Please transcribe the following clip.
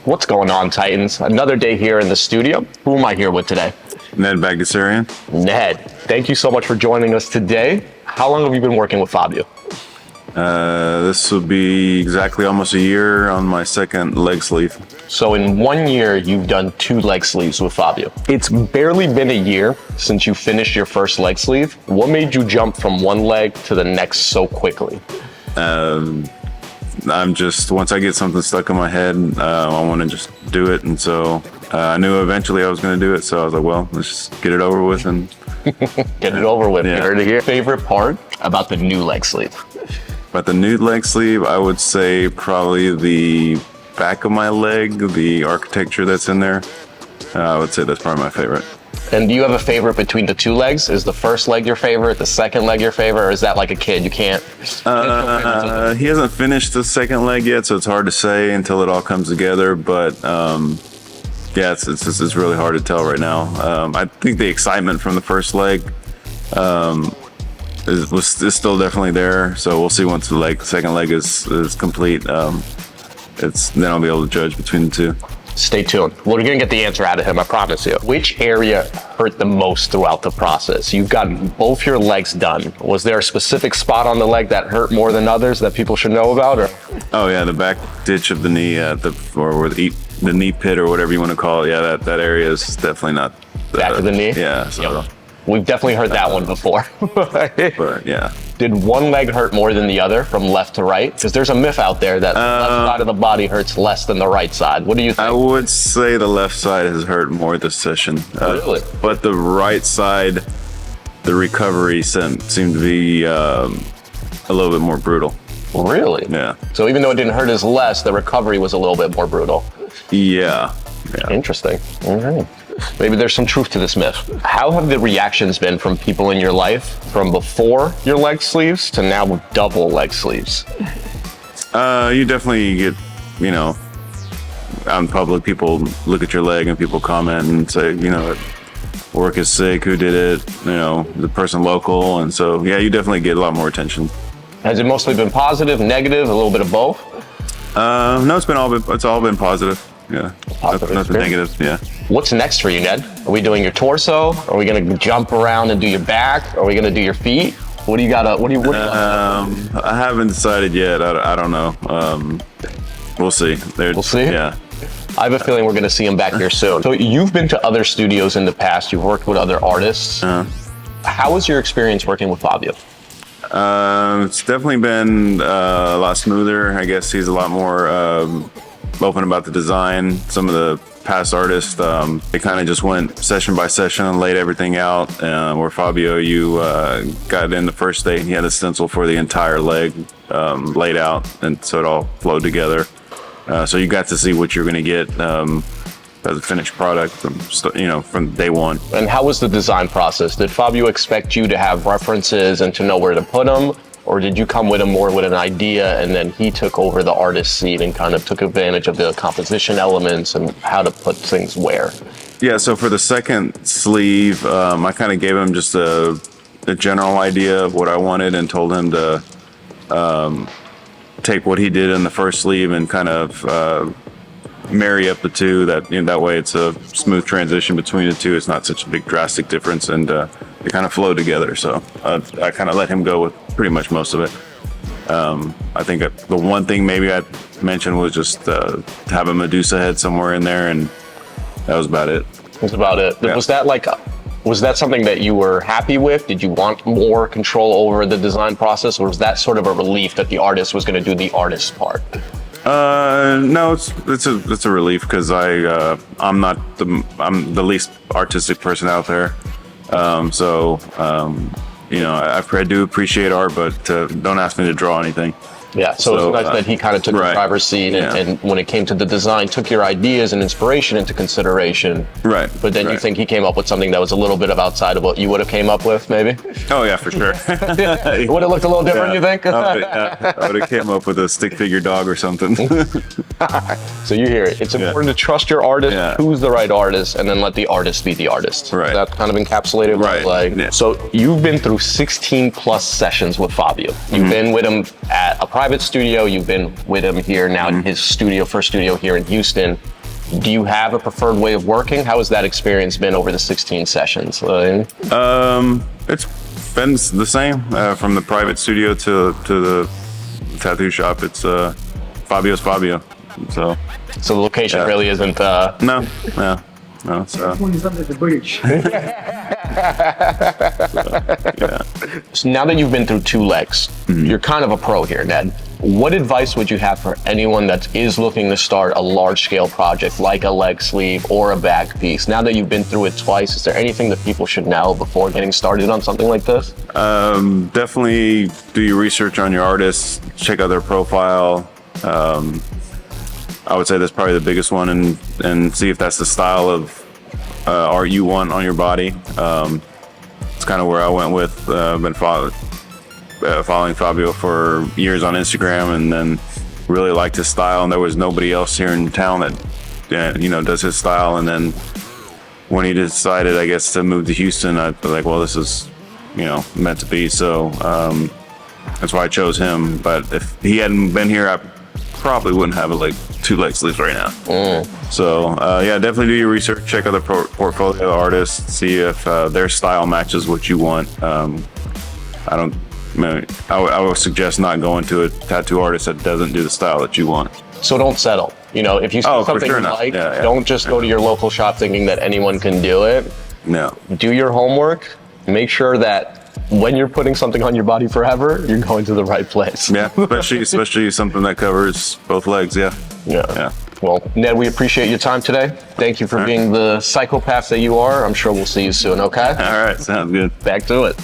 What's going on, Titans? Another day here in the studio. Who am I here with today? Ned Bagdasarian. Ned, thank you so much for joining us today. How long have you been working with Fabio? This will be exactly almost a year on my second leg sleeve. So in 1 year, you've done 2 leg sleeves with Fabio. It's barely been a year since you finished your first leg sleeve. What made you jump from one leg to the next so quickly? I'm just, once I get something stuck in my head, I want to just do it. And so I knew eventually I was going to do it. So I was like, well, let's just get it over with and Get it over with. Yeah. You heard it here. Favorite part about the new leg sleeve? But the new leg sleeve, I would say probably the back of my leg, the architecture that's in there. I would say that's probably my favorite. And do you have a favorite between the 2 legs? Is the first leg your favorite, the second leg your favorite, or is that like a kid? You can't. He hasn't finished the second leg yet, so it's hard to say until it all comes together. But yeah, it's really hard to tell right now. I think the excitement from the first leg is still definitely there. So we'll see once the second leg is complete. Then I'll be able to judge between the 2. Stay tuned. We're going to get the answer out of him, I promise you. Which area hurt the most throughout the process? You've gotten both your legs done. Was there a specific spot on the leg that hurt more than others that people should know about? Or? Oh yeah, the back ditch of the knee, or the knee pit or whatever you want to call it. Yeah, that area is definitely not Back of the knee? Yeah. So, Yep. We've definitely heard that one before. but yeah. Did one leg hurt more than the other from left to right? Because there's a myth out there that the left side of the body hurts less than the right side. What do you think? I would say the left side has hurt more this session. Really? But the right side, the recovery seemed to be a little bit more brutal. Really? Yeah. So even though it didn't hurt as less, the recovery was a little bit more brutal. Yeah. Interesting. All right. Maybe there's some truth to this myth. How have the reactions been from people in your life from before your leg sleeves to now with double leg sleeves? You definitely get, out in public, people look at your leg and people comment and say, work is sick, who did it, the person local. And so, yeah, you definitely get a lot more attention. Has it mostly been positive, negative, a little bit of both? No, it's all been positive. Yeah. Positive Nothing negative. Yeah. What's next for you, Ned? Are we doing your torso? Are we gonna jump around and do your back? Are we gonna do your feet? What do you got? I haven't decided yet. I don't know. We'll see. We'll see? Yeah. I have a feeling we're gonna see him back here soon. So you've been to other studios in the past. You've worked with other artists. How was your experience working with Fabio? It's definitely been a lot smoother. I guess he's a lot more open about the design. Some of the past artists, they kind of just went session by session and laid everything out. Where Fabio, you got in the first day, he had a stencil for the entire leg laid out, and so it all flowed together. So you got to see what you're going to get as a finished product from day one. And how was the design process? Did Fabio expect you to have references and to know where to put them? Or did you come with him more with an idea and then he took over the artist seat and kind of took advantage of the composition elements and how to put things where? Yeah, so for the second sleeve, I kind of gave him just a general idea of what I wanted and told him to take what he did in the first sleeve and kind of marry up the 2. That way it's a smooth transition between the 2. It's not such a big drastic difference, and they kind of flow together. So I kind of let him go with pretty much most of it. I think the one thing maybe I mentioned was just have a Medusa head somewhere in there, and that was about it. That's about it. Yeah. Was that something that you were happy with? Did you want more control over the design process, or was that sort of a relief that the artist was going to do the artist part? No, it's a relief because I'm the least artistic person out there. I do appreciate art, but don't ask me to draw anything. Yeah, so it's nice that he kind of took the driver's seat and when it came to the design, took your ideas and inspiration into consideration. Right. But then you think he came up with something that was a little bit of outside of what you would have came up with, maybe? Oh, yeah, for sure. It would have looked a little different, you think? I would have came up with a stick figure dog or something. So you hear it. It's important to trust your artist, who's the right artist, and then let the artist be the artist. Right. That kind of encapsulated right. So you've been through 16 plus sessions with Fabio. You've been with him at approximately private studio. You've been with him here now in his studio, first studio here in Houston. Do you have a preferred way of working? How has that experience been over the 16 sessions? It's been the same from the private studio to the tattoo shop. It's Fabio's Fabio. So the location really isn't. No. So One is under the bridge. So now that you've been through 2 legs, you're kind of a pro here, Ned. What advice would you have for anyone that is looking to start a large-scale project like a leg sleeve or a back piece? Now that you've been through it twice, is there anything that people should know before getting started on something like this? definitely do your research on your artists. Check out their profile. I would say that's probably the biggest one, and see if that's the style of art you want on your body. It's kind of where I went with. Been following Fabio for years on Instagram, and then really liked his style. And there was nobody else here in town that does his style. And then when he decided, I guess, to move to Houston, I was like, well, this is meant to be. So that's why I chose him. But if he hadn't been here, I probably wouldn't have like 2 leg sleeves right now. So yeah, definitely do your research. Check out the portfolio of artists. See if their style matches what you want. I would suggest not going to a tattoo artist that doesn't do the style that you want. So don't settle. If you see something you like, don't just go to your local shop thinking that anyone can do it. No. Do your homework. Make sure that when you're putting something on your body forever, you're going to the right place. Yeah, especially something that covers both legs. Yeah. Well, Ned, we appreciate your time today. Thank you for being the psychopath that you are. I'm sure we'll see you soon, okay? All right, sounds good. Back to it.